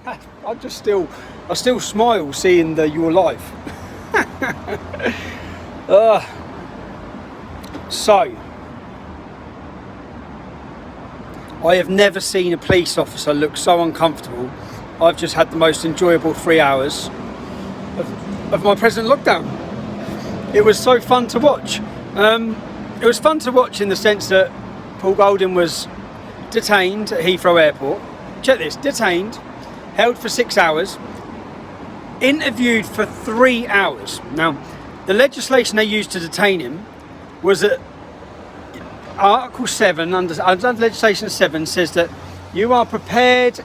I still smile seeing the "you're alive." So, I have never seen a police officer look so uncomfortable. I've just had the most enjoyable 3 hours of my present lockdown. It was so fun to watch. It was fun to watch in the sense that Paul Golding was detained at Heathrow Airport. Check this, detained, held for 6 hours, interviewed for 3 hours. Now, the legislation they used to detain him was that Article 7, under legislation 7, says that you are prepared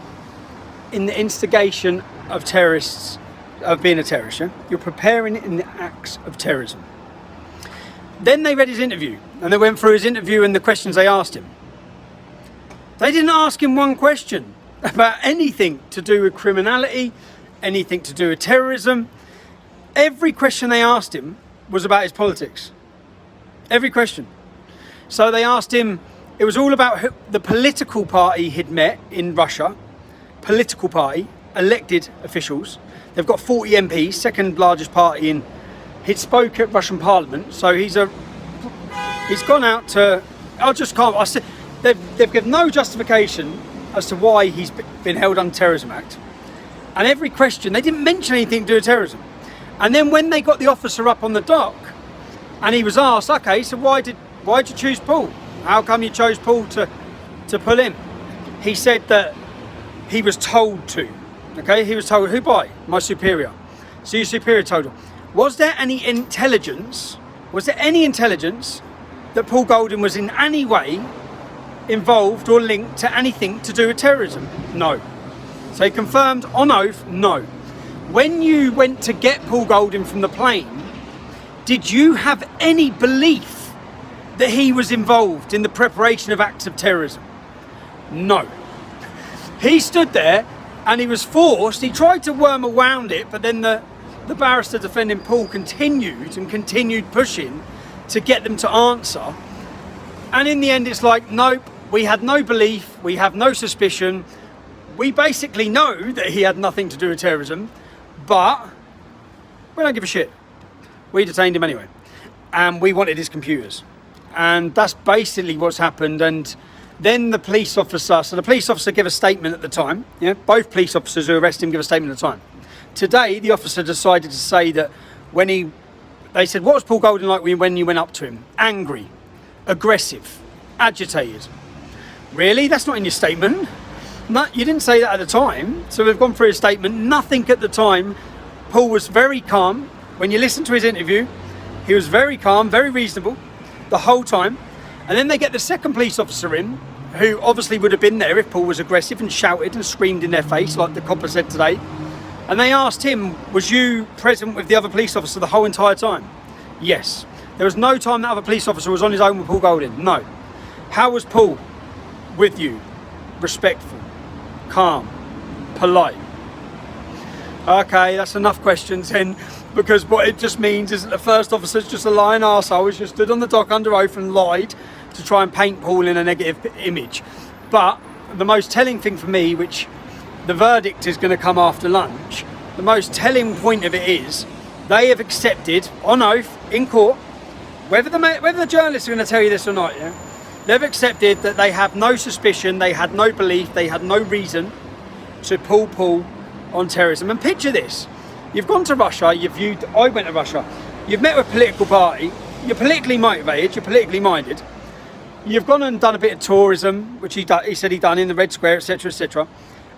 in the instigation of terrorists, of being a terrorist, yeah? You're preparing in the acts of terrorism. Then they read his interview, and they went through his interview and the questions they asked him. They didn't ask him one question about anything to do with criminality, anything to do with terrorism. Every question they asked him was about his politics. Every question. So they asked him, it was all about the political party he'd met in Russia, political party, elected officials. They've got 40 MPs, second largest party in. He'd spoke at Russian Parliament, so he's gone out to. They've given no justification as to why he's been held under Terrorism Act. And every question, they didn't mention anything to do with terrorism. And then when they got the officer up on the dock, and he was asked, okay, so why'd you choose Paul? How come you chose Paul to pull him? He said that he was told to. Okay, he was told, who by? My superior. So your superior told him. Was there any intelligence that Paul Golding was in any way involved or linked to anything to do with terrorism? No. So he confirmed on oath, no. When you went to get Paul Golding from the plane, did you have any belief that he was involved in the preparation of acts of terrorism? No. He stood there and he was forced, he tried to worm around it, but then the barrister defending Paul continued pushing to get them to answer. And in the end it's like, nope, we had no belief, we have no suspicion. We basically know that he had nothing to do with terrorism, but we don't give a shit. We detained him anyway. And we wanted his computers. And that's basically what's happened. And then the police officer gave a statement at the time. Yeah, both police officers who arrested him give a statement at the time. Today, the officer decided to say that they said, what was Paul Golding like when you went up to him? Angry, aggressive, agitated. Really? That's not in your statement. No, you didn't say that at the time. So we've gone through his statement. Nothing at the time. Paul was very calm. When you listen to his interview, he was very calm, very reasonable the whole time. And then they get the second police officer in, who obviously would have been there if Paul was aggressive and shouted and screamed in their face, like the copper said today. And they asked him, was you present with the other police officer the whole entire time? Yes. There was no time that other police officer was on his own with Paul Golding. No. How was Paul with you? Respectful, calm, polite. Okay, that's enough questions then, because what it just means is that the first officer's just a lying arsehole who's just stood on the dock under oath and lied to try and paint Paul in a negative image. But the most telling thing for me, which the verdict is going to come after lunch, the most telling point of it is they have accepted on oath in court, whether the journalists are going to tell you this or not, yeah, they've accepted that they have no suspicion, they had no belief, they had no reason to pull Paul on terrorism. And picture this, you've gone to Russia, I went to Russia, you've met with a political party, you're politically motivated, you're politically minded, you've gone and done a bit of tourism, which he said he'd done in the Red Square, etc, etc.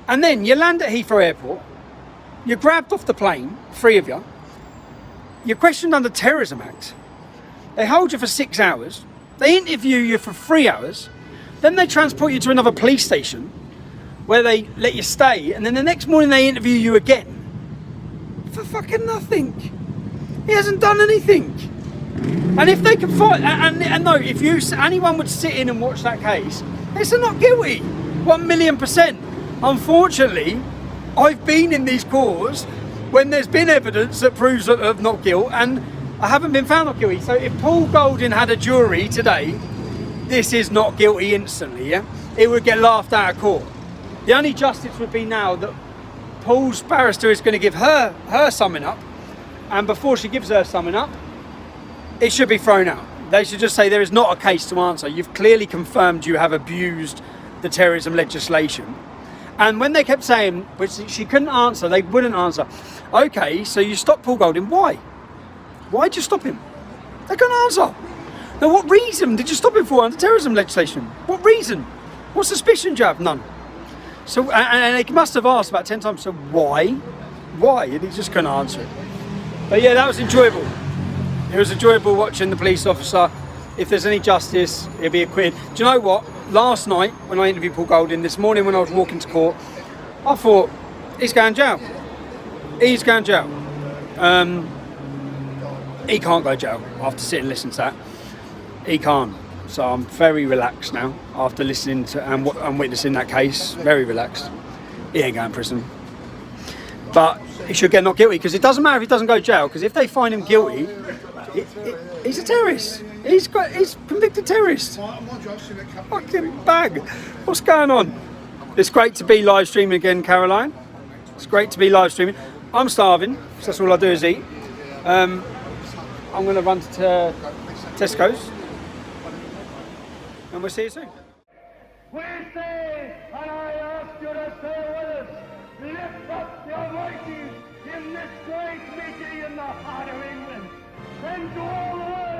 And then you land at Heathrow Airport, you're grabbed off the plane, 3 of you, you're questioned under Terrorism Act, they hold you for 6 hours, they interview you for 3 hours, then they transport you to another police station where they let you stay, and then the next morning they interview you again for fucking nothing. He hasn't done anything. And if they can find, and no, if anyone would sit in and watch that case, they say not guilty, 1,000,000%. Unfortunately, I've been in these courts when there's been evidence that proves of not guilt, and I haven't been found not guilty. So if Paul Golding had a jury today, this is not guilty instantly, yeah? It would get laughed out of court. The only justice would be now that Paul's barrister is going to give her summing up, and before she gives her summing up, it should be thrown out. They should just say there is not a case to answer. You've clearly confirmed you have abused the terrorism legislation. And when they kept saying, which she couldn't answer, they wouldn't answer. Okay, so you stopped Paul Golding. Why? Why'd you stop him? They couldn't answer. Now, what reason did you stop him for under terrorism legislation? What reason? What suspicion do you have? None. So, and they must have asked about 10 times, so why? Why? And he just couldn't answer it. But yeah, that was enjoyable. It was enjoyable watching the police officer. If there's any justice, it'll be acquitted. Do you know what? Last night, when I interviewed Paul Golding, this morning when I was walking to court, I thought, he's going to jail. He's going to jail. He can't go to jail after sitting and listening to that. He can't. So I'm very relaxed now after listening to and witnessing that case. Very relaxed. He ain't going to prison. But he should get not guilty, because it doesn't matter if he doesn't go to jail, because if they find him guilty, he's a terrorist. He's convicted terrorist. Fucking bag. What's going on? It's great to be live streaming again, Caroline. It's great to be live streaming. I'm starving, so that's all I do is eat. I'm going to run to Tesco's, and we'll see you soon. We say, and I ask you to say with us, lift up your voices in this great meeting in the heart of England. Send to all the world